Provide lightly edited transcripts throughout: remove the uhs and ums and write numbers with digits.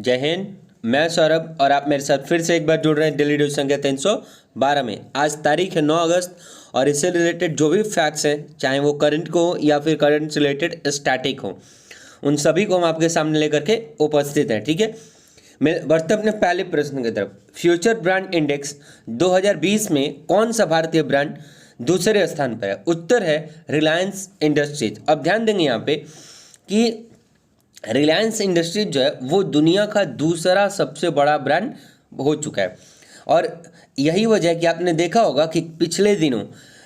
जय हिंद। मैं सौरभ और आप मेरे साथ फिर से एक बार जुड़ रहे हैं डेली न्यूज संख्या 312 में। आज तारीख है 9 अगस्त और इससे रिलेटेड जो भी फैक्ट्स हैं, चाहे वो करंट को हो या फिर करंट से रिलेटेड स्टैटिक हो, उन सभी को हम आपके सामने लेकर के उपस्थित हैं। ठीक है, मैं बढ़ते अपने पहले प्रश्न की तरफ। फ्यूचर ब्रांड इंडेक्स 2020 में कौन सा भारतीय ब्रांड दूसरे स्थान पर है? उत्तर है रिलायंस इंडस्ट्रीज। अब ध्यान देंगे यहाँ पे कि रिलायंस इंडस्ट्रीज जो है वो दुनिया का दूसरा सबसे बड़ा ब्रांड हो चुका है। और यही वजह है कि आपने देखा होगा कि पिछले दिनों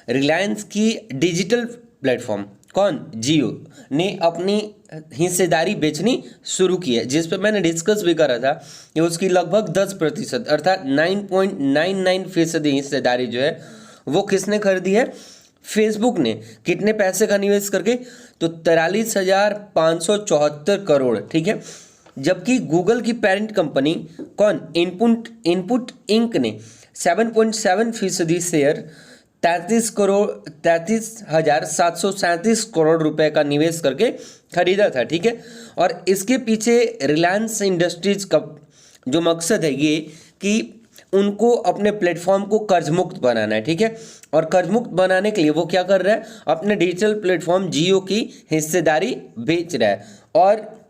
रिलायंस की डिजिटल प्लेटफॉर्म कौन जियो ने अपनी हिस्सेदारी बेचनी शुरू की है, जिस पर मैंने डिस्कस भी करा था कि उसकी लगभग 10% अर्थात 9.99% हिस्सेदारी जो है वो किसने खरीदी है? फेसबुक ने। कितने पैसे का निवेश करके? तो 43,574 करोड़। ठीक है, जबकि गूगल की पेरेंट कंपनी कौन? इनपुट इंक ने 7.7% शेयर 33,737 करोड़ रुपए का निवेश करके खरीदा था। ठीक है, और इसके पीछे रिलायंस इंडस्ट्रीज का जो मकसद है ये कि उनको अपने प्लेटफॉर्म को कर्ज मुक्त बनाना है। ठीक है, और कर्ज मुक्त बनाने के लिए वो क्या कर रहा है? अपने डिजिटल प्लेटफॉर्म जियो की हिस्सेदारी बेच रहा है और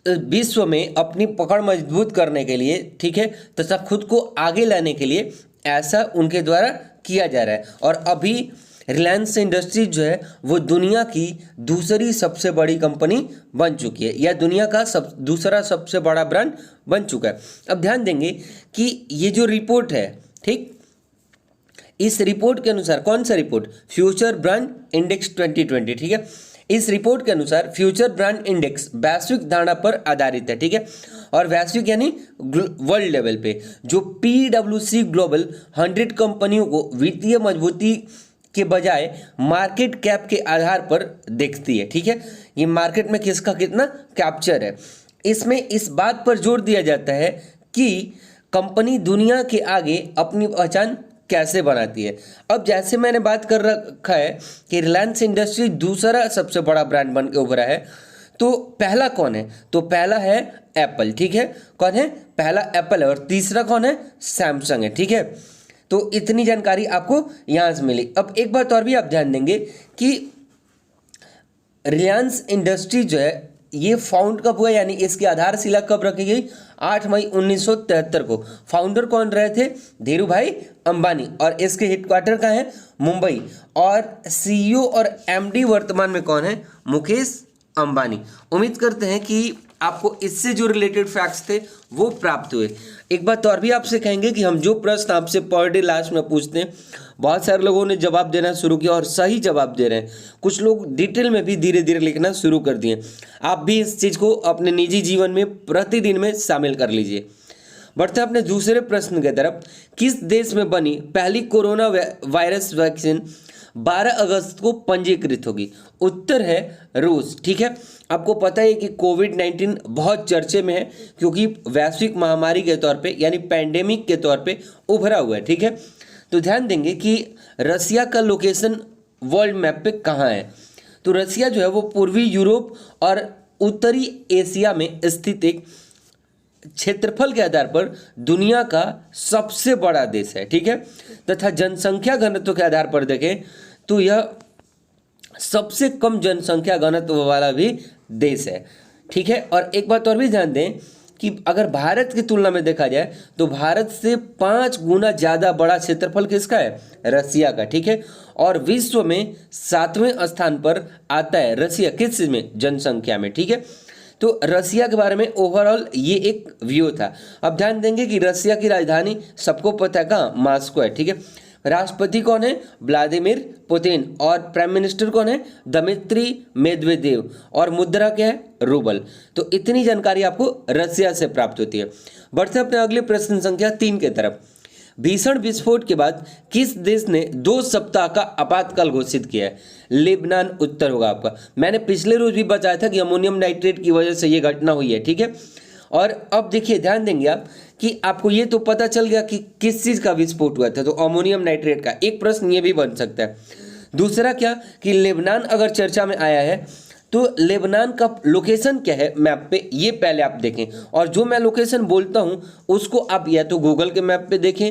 विश्व में अपनी पकड़ मजबूत करने के लिए, ठीक है, तथा खुद को आगे लाने के लिए ऐसा उनके द्वारा किया जा रहा है। और अभी रिलायंस इंडस्ट्रीज जो है वो दुनिया की दूसरी सबसे बड़ी कंपनी बन चुकी है, या दुनिया का दूसरा सबसे बड़ा ब्रांड बन चुका है। अब ध्यान देंगे कि ये जो रिपोर्ट है, ठीक, इस रिपोर्ट के अनुसार, कौन सा रिपोर्ट? Future brand index 2020। ठीक है, इस रिपोर्ट के अनुसार फ्यूचर ब्रांड इंडेक्स वैश्विक धारणा पर आधारित है। ठीक है, और वैश्विक यानी वर्ल्ड लेवल पे जो PwC ग्लोबल 100 कंपनियों को वित्तीय मजबूती के बजाय मार्केट कैप के आधार पर देखती है। ठीक है, ये मार्केट में किसका कितना कैप्चर है, इसमें इस बात पर जोर दिया जाता है कि कंपनी दुनिया के आगे अपनी पहचान कैसे बनाती है। अब जैसे मैंने बात कर रखा है कि रिलायंस इंडस्ट्री दूसरा सबसे बड़ा ब्रांड बन के उभरा है, तो पहला कौन है? तो पहला है एप्पल। ठीक है, कौन है? पहला एप्पल है और तीसरा कौन है? सैमसंग है। ठीक है, तो इतनी जानकारी आपको यहाँ से मिली। अब एक बात और भी आप ध्यान देंगे कि रिलायंस इंडस्ट्री जो है ये फाउंड कब हुआ, यानी इसकी आधारशिला कब रखी गई? 8 मई 1973 को। फाउंडर कौन रहे थे? धीरू भाई अंबानी। और इसके हेडक्वार्टर कहाँ है? मुंबई। और CEO और MD वर्तमान में कौन है? मुकेश अंबानी। उम्मीद करते हैं कि आपको इससे जो रिलेटेड फैक्ट्स थे वो प्राप्त हुए। एक बात और भी आपसे कहेंगे कि हम जो प्रश्न आपसे पर डे लास्ट में पूछते हैं, बहुत सारे लोगों ने जवाब देना शुरू किया और सही जवाब दे रहे हैं। कुछ लोग डिटेल में भी धीरे धीरे लिखना शुरू कर दिए। आप भी इस चीज़ को अपने निजी जीवन में प्रतिदिन में शामिल कर लीजिए। बढ़ते हैं अपने दूसरे प्रश्न की तरफ। किस देश में बनी पहली कोरोना वायरस वैक्सीन 12 अगस्त को पंजीकृत होगी? उत्तर है रूस। ठीक है, आपको पता है कि कोविड-19 बहुत चर्चे में है क्योंकि वैश्विक महामारी के तौर पे यानी पैंडेमिक के तौर पे उभरा हुआ है। ठीक है, तो ध्यान देंगे कि रसिया का लोकेशन वर्ल्ड मैप पे कहाँ है? तो रसिया जो है वो पूर्वी यूरोप और उत्तरी एशिया में स्थित एक क्षेत्रफल के आधार पर दुनिया का सबसे बड़ा देश है। ठीक है, तथा जनसंख्या घनत्व के आधार पर देखें तो यह सबसे कम जनसंख्या घनत्व वाला भी देश है। ठीक है, और एक बात और भी ध्यान दें कि अगर भारत की तुलना में देखा जाए तो भारत से 5 गुना ज़्यादा बड़ा क्षेत्रफल किसका है? रसिया का। ठीक है, और विश्व में 7वें स्थान पर आता है रसिया। किस चीज़ में? जनसंख्या में। ठीक है, तो रसिया के बारे में ओवरऑल ये एक व्यू था। अब ध्यान देंगे कि रसिया की राजधानी सबको पता है कहाँ? मॉस्को है। ठीक है, राष्ट्रपति कौन है? Vladimir Putin. और प्राइम मिनिस्टर कौन है? Dmitry Medvedev. और मुद्रा क्या है? रूबल। तो इतनी जानकारी आपको रसिया से प्राप्त होती है। बढ़ते अपने अगले प्रश्न संख्या 3 की तरफ। भीषण विस्फोट के बाद किस देश ने 2 सप्ताह का आपातकाल घोषित किया है? लेबनान उत्तर होगा आपका। मैंने पिछले रोज भी बताया था कि अमोनियम नाइट्रेट की वजह से ये घटना हुई है। ठीक है, और अब देखिए ध्यान देंगे आप कि आपको ये तो पता चल गया कि किस चीज़ का विस्फोट हुआ था, तो अमोनियम नाइट्रेट का। एक प्रश्न ये भी बन सकता है। दूसरा क्या कि लेबनान अगर चर्चा में आया है तो लेबनान का लोकेशन क्या है मैप पे, ये पहले आप देखें, और जो मैं लोकेशन बोलता हूँ उसको आप या तो गूगल के मैप पे देखें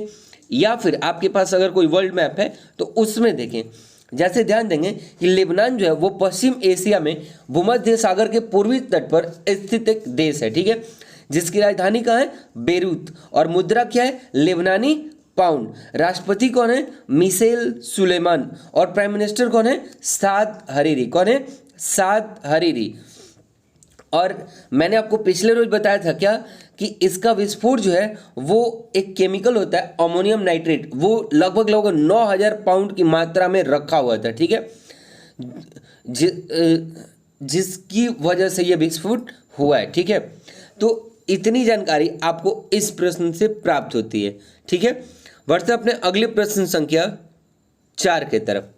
या फिर आपके पास अगर कोई वर्ल्ड मैप है तो उसमें देखें। जैसे ध्यान देंगे कि लेबनान जो है वो पश्चिम एशिया में भूमध्य सागर के पूर्वी तट पर स्थित एक देश है, ठीक है, जिसकी राजधानी कहाँ है, बेरूत, और मुद्रा क्या है, लेबनानी पाउंड। राष्ट्रपति कौन है, मिशेल सुलेमान, और प्राइम मिनिस्टर कौन है, साद हरीरी। कौन है, साद हरीरी। और मैंने आपको पिछले रोज बताया था क्या कि इसका विस्फोट जो है वो एक केमिकल होता है अमोनियम नाइट्रेट, वो लगभग 9000 पाउंड की मात्रा में रखा हुआ था, ठीक है, जिसकी वजह से ये विस्फोट हुआ है, ठीक है। तो इतनी जानकारी आपको इस प्रश्न से प्राप्त होती है, ठीक है। बढ़ते अपने अगले प्रश्न संख्या 4 के तरफ।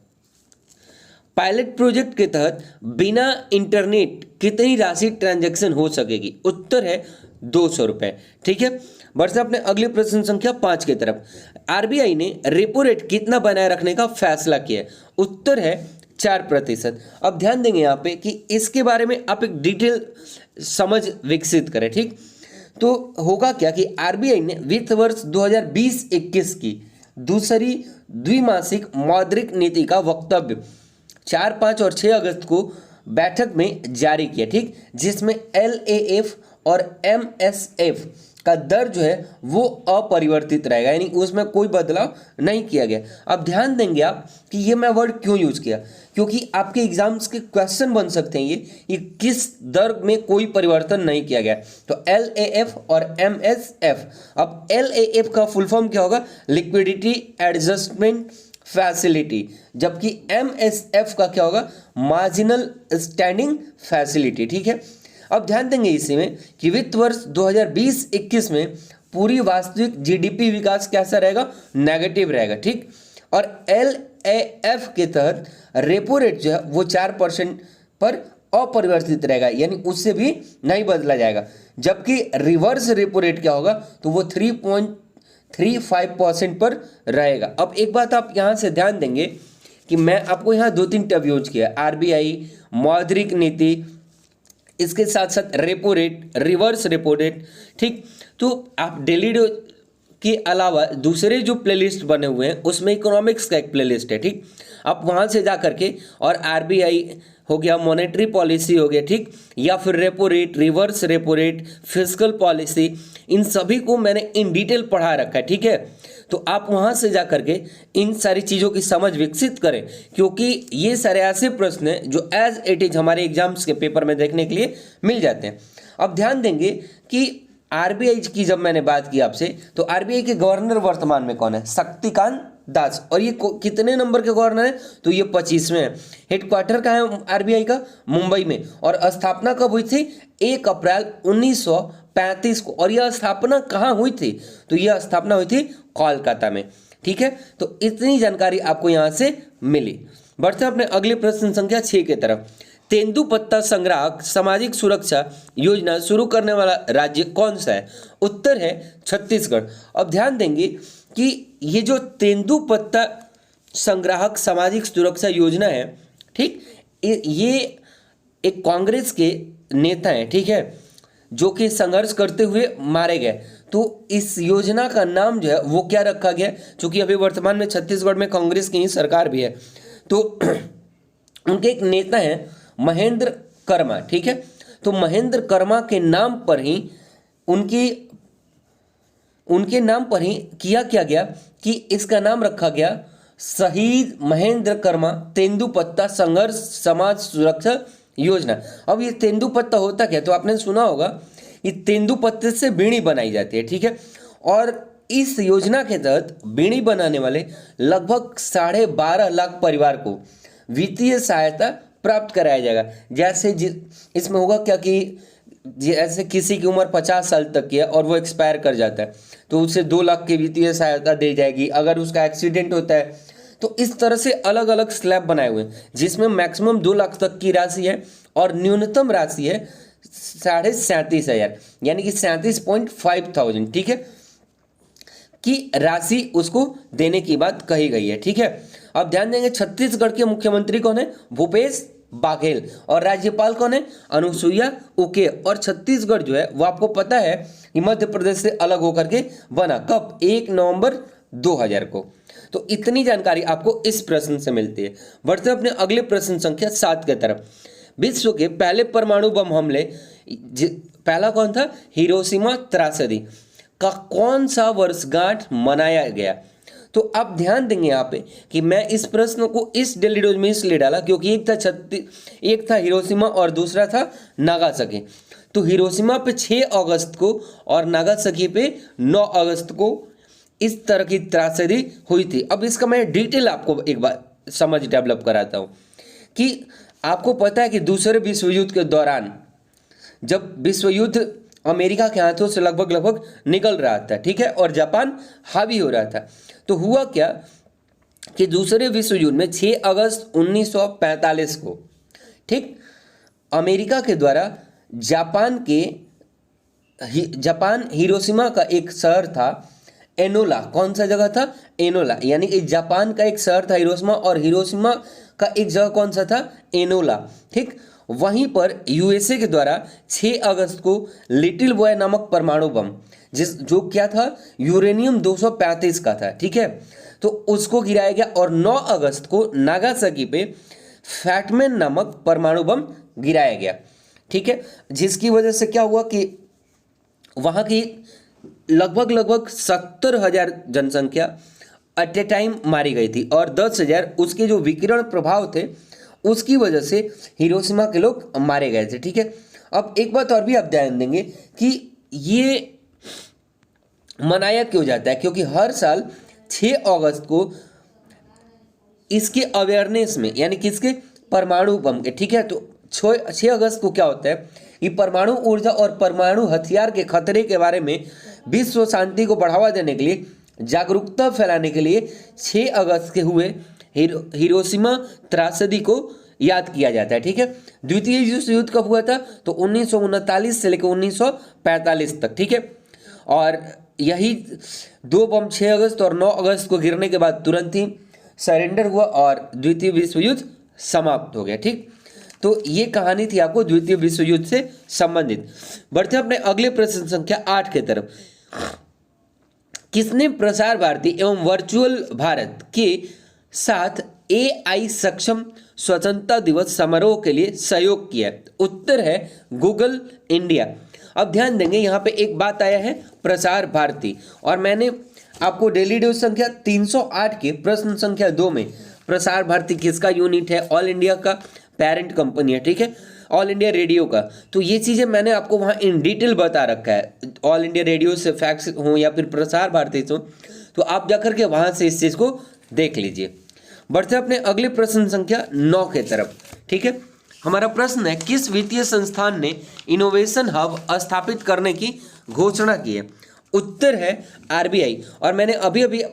पायलट प्रोजेक्ट के तहत बिना इंटरनेट कितनी राशि ट्रांजैक्शन हो सकेगी? उत्तर है 200 रुपए, ठीक है। बढ़ते अपने अगले प्रश्न संख्या 5 की तरफ। आरबीआई ने रेपो रेट कितना बनाए रखने का फैसला किया है? उत्तर है 4%। अब ध्यान देंगे यहाँ पे कि इसके बारे में आप एक डिटेल समझ विकसित करें, ठीक। तो होगा क्या कि आरबीआई ने वित्त वर्ष 2020-21 की दूसरी द्विमासिक मौद्रिक नीति का वक्तव्य 4, 5 और 6 अगस्त को बैठक में जारी किया, ठीक, जिसमें एलएएफ और एमएसएफ का दर जो है वो अपरिवर्तित रहेगा, यानी उसमें कोई बदलाव नहीं किया गया। अब ध्यान देंगे आप कि ये मैं वर्ड क्यों यूज किया, क्योंकि आपके एग्जाम्स के क्वेश्चन बन सकते हैं ये किस दर में कोई परिवर्तन नहीं किया गया। तो एलएएफ और एमएसएफ, अब एलएएफ का फुल फॉर्म क्या होगा, लिक्विडिटी एडजस्टमेंट फैसिलिटी, जबकि एमएसएफ का क्या होगा, मार्जिनल स्टैंडिंग फैसिलिटी, ठीक है। अब ध्यान देंगे इसी में कि वित्त वर्ष 2020-21 में पूरी वास्तविक जीडीपी विकास कैसा रहेगा, नेगेटिव रहेगा, ठीक। और एलएएफ के तहत रेपो रेट जो है वो 4% पर अपरिवर्तित रहेगा, यानी उससे भी नहीं बदला जाएगा, जबकि रिवर्स रेपो रेट क्या होगा, तो वो 3.35% पर रहेगा। अब एक बात आप यहाँ से ध्यान देंगे कि मैं आपको यहाँ 2-3 टर्म यूज किया, आरबीआई, मौद्रिक नीति, इसके साथ साथ repo rate, reverse repo rate, ठीक। तो आप डेली के अलावा दूसरे जो प्लेलिस्ट बने हुए हैं उसमें इकोनॉमिक्स का एक प्लेलिस्ट है, ठीक, आप वहाँ से जा करके, और आरबीआई हो गया, मॉनेटरी पॉलिसी हो गया, ठीक, या फिर repo rate, reverse repo rate, fiscal policy, इन सभी को मैंने इन डिटेल पढ़ा रखा है, ठीक है। तो आप वहाँ से जा करके इन सारी चीज़ों की समझ विकसित करें, क्योंकि ये सारे ऐसे प्रश्न हैं जो एज इट इज हमारे एग्जाम्स के पेपर में देखने के लिए मिल जाते हैं। अब ध्यान देंगे कि आरबीआई की जब मैंने बात की आपसे, तो आरबीआई के गवर्नर वर्तमान में कौन है, शक्तिकांत दास, और ये कितने नंबर के गवर्नर है, तो ये 25वें है। हेडक्वार्टर का है आरबीआई का मुंबई में, और स्थापना कब हुई थी, 1 अप्रैल 1935 को। और यह स्थापना कहाँ हुई थी, तो यह स्थापना हुई थी कोलकाता में, ठीक है। तो इतनी जानकारी आपको यहाँ से मिली। बढ़ते अपने अगले प्रश्न संख्या 6 की तरफ। तेंदुपत्ता संग्राहक सामाजिक सुरक्षा योजना शुरू करने वाला राज्य कौन सा है? उत्तर है छत्तीसगढ़। अब ध्यान देंगे कि ये जो तेंदुपत्ता संग्राहक सामाजिक सुरक्षा योजना है, ठीक, ये एक कांग्रेस के नेता हैं, ठीक है, जो कि संघर्ष करते हुए मारे गए। तो इस योजना का नाम जो है वो क्या रखा गया, क्योंकि अभी वर्तमान में छत्तीसगढ़ में कांग्रेस की ही सरकार भी है। तो उनके एक नेता हैं महेंद्र कर्मा, ठीक है। तो महेंद्र कर्मा के नाम पर ही उनके नाम पर ही किया गया कि इसका नाम रखा गया शहीद महेंद्र कर्मा तेंदुपत्ता संघर्ष समाज सुरक्षा योजना। अब ये तेंदुपत्ता होता क्या, तो आपने सुना होगा ये तेंदुपत्ते से बीड़ी बनाई जाती है, ठीक है। और इस योजना के तहत बीड़ी बनाने वाले लगभग 12.5 लाख परिवार को वित्तीय सहायता प्राप्त कराया जाएगा। जैसे इसमें होगा क्या कि जैसे किसी की उम्र 50 साल तक की है और वो एक्सपायर कर जाता है, तो उसे 2 लाख की वित्तीय सहायता दी जाएगी। अगर उसका एक्सीडेंट होता है, तो इस तरह से अलग अलग स्लैब बनाए हुए हैं, जिसमें मैक्सिमम 2 लाख तक की राशि है और न्यूनतम राशि है 37,500, यानी कि 37,500, ठीक है, की राशि उसको देने की बात कही गई है, ठीक है। अब ध्यान देंगे छत्तीसगढ़ के मुख्यमंत्री कौन है, भूपेश बाघेल। और राज्यपाल कौन है? अनुसुईया उके। और छत्तीसगढ़ जो है वो आपको पता है कि मध्य प्रदेश से अलग होकर के बना, कब? 1 नवंबर 2000 को। तो इतनी जानकारी आपको इस प्रश्न से मिलती है। बढ़ते हैं अपने अगले प्रश्न संख्या 7 की तरफ। विश्व के पहले परमाणु बम हमले, पहला कौन था? हिरोशिमा त्रासदी का कौन सा वर्षगांठ मनाया गया? तो आप ध्यान देंगे यहाँ पे कि मैं इस प्रश्न को इस डेली डोज में इसलिए डाला क्योंकि एक था हिरोशिमा और दूसरा था नागासाकी। तो हिरोशिमा पे 6 अगस्त को और नागासाकी पे 9 अगस्त को इस तरह की त्रासदी हुई थी। अब इसका मैं डिटेल आपको एक बार समझ डेवलप कराता हूँ कि आपको पता है कि दूसरे विश्व युद्ध के दौरान जब विश्व युद्ध अमेरिका के हाथों से लगभग निकल रहा था, ठीक है, और जापान हावी हो रहा था, तो हुआ क्या कि दूसरे विश्व युद्ध में 6 अगस्त 1945 को, ठीक, अमेरिका के द्वारा जापान हिरोशिमा का एक शहर था एनोला। कौन सा जगह था? एनोला। यानी कि जापान का एक शहर था हिरोशिमा और हिरोशिमा का एक जगह कौन सा था? एनोला। ठीक, वहीं पर यूएसए के द्वारा 6 अगस्त को लिटिल बॉय नामक परमाणु बम, जो क्या था? यूरेनियम 235 का था, ठीक है, तो उसको गिराया गया। और 9 अगस्त को नागासाकी पे फैटमैन नामक परमाणु बम गिराया गया, ठीक है, जिसकी वजह से क्या हुआ कि वहां की लगभग 70,000 जनसंख्या एट ए टाइम मारी गई थी और 10,000 उसके जो विकिरण प्रभाव थे उसकी वजह से हिरोशिमा के लोग मारे गए थे, ठीक है। अब एक बात और भी आप ध्यान देंगे कि ये मनाया क्यों जाता है, क्योंकि हर साल 6 अगस्त को इसके अवेयरनेस में, यानी किसके? परमाणु बम के, ठीक है। तो 6 अगस्त को क्या होता है कि परमाणु ऊर्जा और परमाणु हथियार के खतरे के बारे में विश्व शांति को बढ़ावा देने के लिए, जागरूकता फैलाने के लिए 6 अगस्त के हुए हिरोशिमा त्रासदी को याद किया जाता है, ठीक है। द्वितीय विश्व युद्ध कब हुआ था? तो 1939 से लेकर 1945 तक, ठीक है। और यही 2 बम 6 अगस्त और 9 अगस्त को गिरने के बाद तुरंत ही सरेंडर हुआ और द्वितीय विश्व युद्ध समाप्त हो गया, ठीक। तो ये कहानी थी आपको द्वितीय विश्व युद्ध से संबंधित। बढ़ते हैं अपने अगले प्रश्न संख्या 8 की तरफ। किसने प्रसार भारती एवं वर्चुअल भारत के साथ AI सक्षम स्वतंत्रता दिवस समारोह के लिए सहयोग किया? उत्तर है गूगल इंडिया। अब ध्यान देंगे यहाँ पे एक बात आया है प्रसार भारती, और मैंने आपको डेली डोज संख्या 308 के प्रश्न संख्या 2 में प्रसार भारती किसका यूनिट है? ऑल इंडिया का पेरेंट कंपनी है, ठीक है, ऑल इंडिया रेडियो का। तो ये चीज़ें मैंने आपको वहाँ इन डिटेल बता रखा है, ऑल इंडिया रेडियो से फैक्ट्स हों या फिर प्रसार भारती से हो, तो आप जाकर के वहाँ से इस चीज़ को देख लीजिए। बढ़ते अपने अगले प्रश्न संख्या 9 के तरफ, ठीक है। हमारा प्रश्न है, किस वित्तीय संस्थान ने इनोवेशन हब स्थापित करने की घोषणा की है? उत्तर है RBI। और मैंने अभी अभी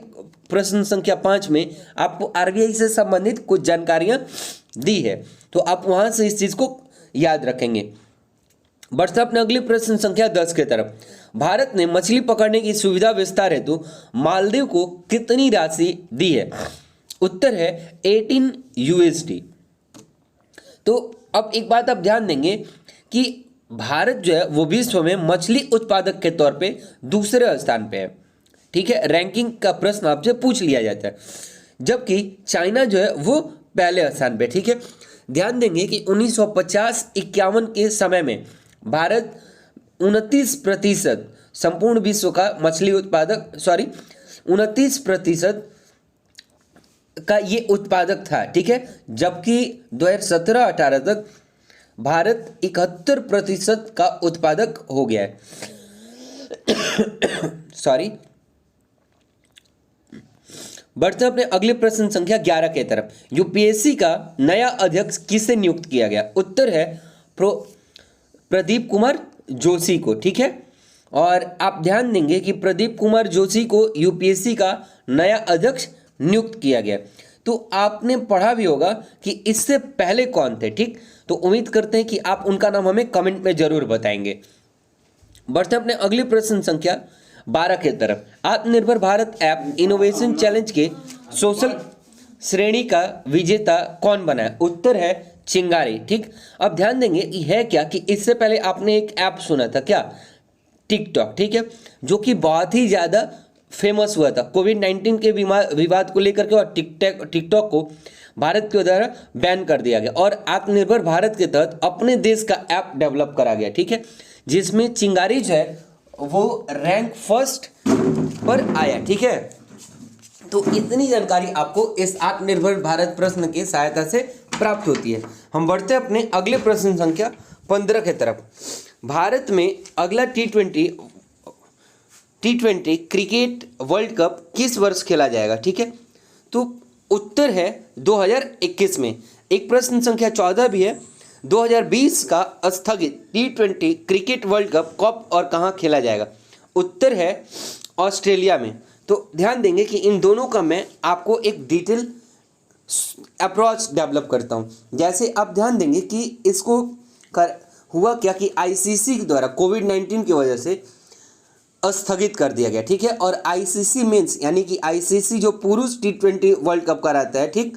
प्रश्न संख्या 5 में आपको RBI से संबंधित कुछ जानकारियां दी है, तो आप वहां से इस चीज को याद रखेंगे। बढ़ते अपने अगले प्रश्न संख्या 10 के तरफ। भारत ने मछली पकड़ने की सुविधा विस्तार हेतु मालदीव को कितनी राशि दी है? उत्तर है 18 USD। तो अब एक बात आप ध्यान देंगे कि भारत जो है वो विश्व में मछली उत्पादक के तौर पे दूसरे स्थान पे है, ठीक है, रैंकिंग का प्रश्न आपसे पूछ लिया जाता है, जबकि चाइना जो है वो पहले स्थान पे, ठीक है। ध्यान देंगे कि 1950-51 के समय में भारत 29% संपूर्ण विश्व का मछली उत्पादक 29% का ये उत्पादक था, ठीक है, जबकि 2017-18 तक भारत 71% का उत्पादक हो गया है। सॉरी। बढ़ते अपने अगले प्रश्न संख्या 11 के तरफ। यूपीएससी का नया अध्यक्ष किसे नियुक्त किया गया? उत्तर है प्रदीप कुमार जोशी को, ठीक है। और आप ध्यान देंगे कि प्रदीप कुमार जोशी को यूपीएससी का नया अध्यक्ष नियुक्त किया गया। तो आपने पढ़ा भी होगा कि इससे पहले कौन थे, ठीक। तो उम्मीद करते हैं कि आप उनका नाम हमें कमेंट में जरूर बताएंगे। बढ़ते अपने अगले प्रश्न संख्या 12 के तरफ। आत्मनिर्भर भारत ऐप इनोवेशन चैलेंज के सोशल श्रेणी का विजेता कौन बना है? उत्तर है चिंगारी। ठीक, अब ध्यान देंगे ये है क्या कि इससे पहले आपने एक ऐप सुना था क्या, टिकटॉक, ठीक है, जो कि बहुत ही ज़्यादा फेमस हुआ था कोविड-19 के विवाद को लेकर के, और टिकटॉक को भारत के द्वारा बैन कर दिया गया और आत्मनिर्भर भारत के तहत अपने देश का ऐप डेवलप करा गया। ठीक है, जिसमें चिंगारी जो है वो रैंक फर्स्ट पर आया। ठीक है, तो इतनी जानकारी आपको इस आत्मनिर्भर भारत प्रश्न की सहायता से प्राप्त होती है। हम बढ़ते हैं अपने अगले प्रश्न संख्या 15 के तरफ। भारत में अगला टी20 क्रिकेट वर्ल्ड कप किस वर्ष खेला जाएगा? ठीक है, तो उत्तर है 2021 में। एक प्रश्न संख्या 14 भी है, 2020 का स्थगित टी20 क्रिकेट वर्ल्ड कप कब और कहां खेला जाएगा? उत्तर है ऑस्ट्रेलिया में। तो ध्यान देंगे कि इन दोनों का मैं आपको एक डिटेल अप्रोच डेवलप करता हूं। जैसे आप ध्यान देंगे कि इसको हुआ क्या कि आईसीसी के द्वारा कोविड-19 की वजह से स्थगित कर दिया गया। ठीक है, और आईसीसी मेंस यानी कि आईसीसी जो पुरुष टी20 वर्ल्ड कप कराता है, ठीक,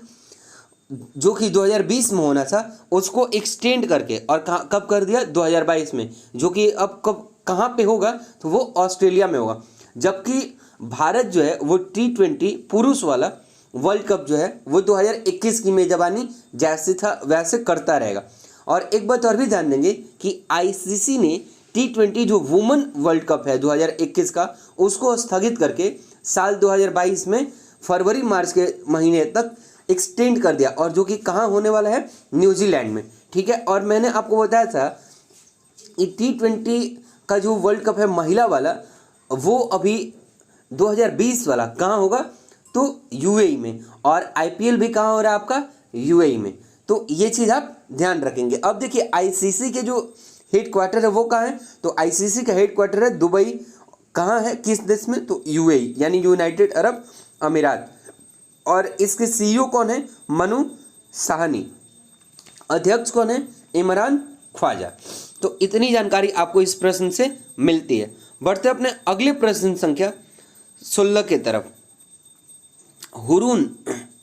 जो कि 2020 में होना था, उसको एक्सटेंड करके और कब कर दिया? 2022 में, जो कि अब कब कहाँ पे होगा? तो वो ऑस्ट्रेलिया में होगा। जबकि भारत जो है वो टी20 पुरुष वाला वर्ल्ड कप जो है वो 2021 की मेजबानी जैसे था वैसे करता रहेगा। और एक बात और भी ध्यान देंगे कि आईसीसी ने टी20 जो वुमेन वर्ल्ड कप है 2021 का, उसको स्थगित करके साल 2022 में फरवरी मार्च के महीने तक एक्सटेंड कर दिया, और जो कि कहाँ होने वाला है? न्यूजीलैंड में। ठीक है, और मैंने आपको बताया था कि टी20 का जो वर्ल्ड कप है महिला वाला, वो अभी 2020 वाला कहाँ होगा? तो यूएई में। और आईपीएल भी कहाँ हो रहा है आपका? यूएई में। तो ये चीज़ आप ध्यान रखेंगे। अब देखिए आईसीसी के जो हेड क्वार्टर है वो कहाँ है? तो आईसीसी का हेड क्वार्टर है दुबई। कहाँ है, किस देश में? तो यूएई यानी यूनाइटेड अरब अमीरात। और इसके सीईओ कौन है? मनु साहनी। अध्यक्ष कौन है? इमरान ख्वाजा। तो इतनी जानकारी आपको इस प्रश्न से मिलती है। बढ़ते अपने अगले प्रश्न संख्या 16 के तरफ। हुरून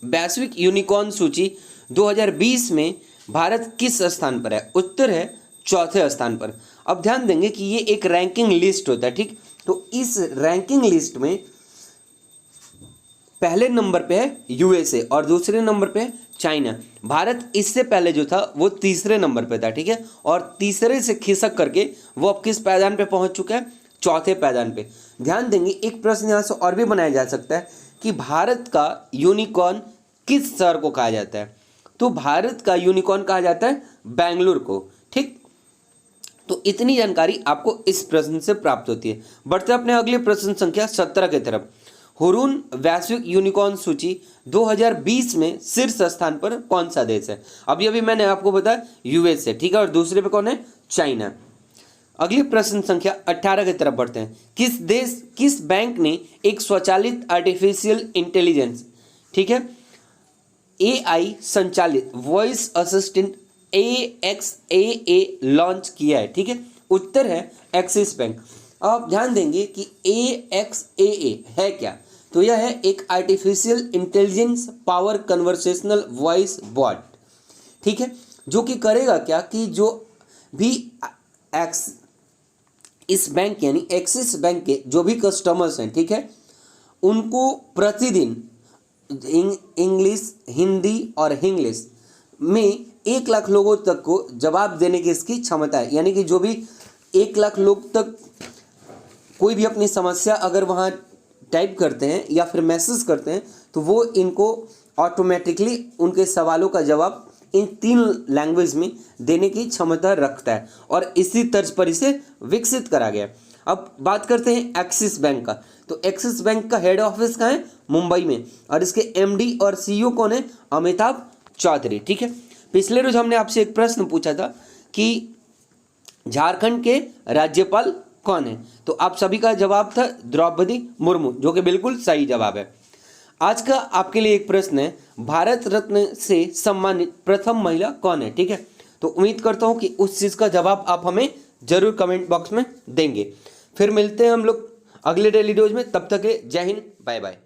वैश्विक यूनिकॉर्न सूची 2020 में भारत किस स्थान पर है? उत्तर है चौथे स्थान पर। अब ध्यान देंगे कि ये एक रैंकिंग लिस्ट होता है। ठीक, तो इस रैंकिंग लिस्ट में पहले नंबर पे है यूएसए और दूसरे नंबर पे है चाइना। भारत इससे पहले जो था वो तीसरे नंबर पे था। ठीक है, और तीसरे से खिसक करके वो अब किस पायदान पे पहुंच चुका है? चौथे पायदान पे। ध्यान देंगे एक प्रश्न यहाँ से और भी बनाया जा सकता है कि भारत का यूनिकॉर्न किस शहर को कहा जाता है? तो भारत का यूनिकॉर्न कहा जाता है बेंगलुरु को। ठीक, तो इतनी जानकारी आपको इस प्रश्न से प्राप्त होती है। बढ़ते अपने अगले प्रश्न संख्या 17 की तरफ। हुरून वैश्विक यूनिकॉर्न सूची 2020 में शीर्ष स्थान पर कौन सा देश है? अभी मैंने आपको बताया यूएसए। ठीक है, और दूसरे पे कौन है? चाइना। अगले प्रश्न संख्या 18 की तरफ बढ़ते हैं। किस बैंक ने एक स्वचालित आर्टिफिशियल इंटेलिजेंस, ठीक है, एआई संचालित वॉइस असिस्टेंट AXAA लॉन्च किया है? ठीक है, उत्तर है एक्सिस बैंक। आप ध्यान देंगे कि AXAA है क्या? तो यह है एक artificial intelligence power conversational voice bot. ठीक है, जो कि करेगा क्या कि जो भी इस बैंक यानी एक्सिस बैंक के जो भी कस्टमर्स हैं, ठीक है, उनको प्रतिदिन इंग्लिश, हिंदी और इंग्लिश में 1 लाख लोगों तक को जवाब देने की इसकी क्षमता है। यानी कि जो भी 1 लाख लोग तक कोई भी अपनी समस्या अगर वहाँ टाइप करते हैं या फिर मैसेज करते हैं, तो वो इनको ऑटोमेटिकली उनके सवालों का जवाब इन 3 लैंग्वेज में देने की क्षमता रखता है, और इसी तर्ज पर इसे विकसित करा गया। अब बात करते हैं एक्सिस बैंक का। तो एक्सिस बैंक का हेड ऑफिस कहाँ है? मुंबई में, और इसके एमडी और सीईओ कौन है? अमिताभ चौधरी। ठीक है, पिछले रोज हमने आपसे एक प्रश्न पूछा था कि झारखंड के राज्यपाल कौन है? तो आप सभी का जवाब था द्रौपदी मुर्मू, जो कि बिल्कुल सही जवाब है। आज का आपके लिए एक प्रश्न है, भारत रत्न से सम्मानित प्रथम महिला कौन है? ठीक है, तो उम्मीद करता हूं कि उस चीज का जवाब आप हमें जरूर कमेंट बॉक्स में देंगे। फिर मिलते हैं हम लोग अगले डेली डोज में। तब तक के जय हिंद, बाय बाय।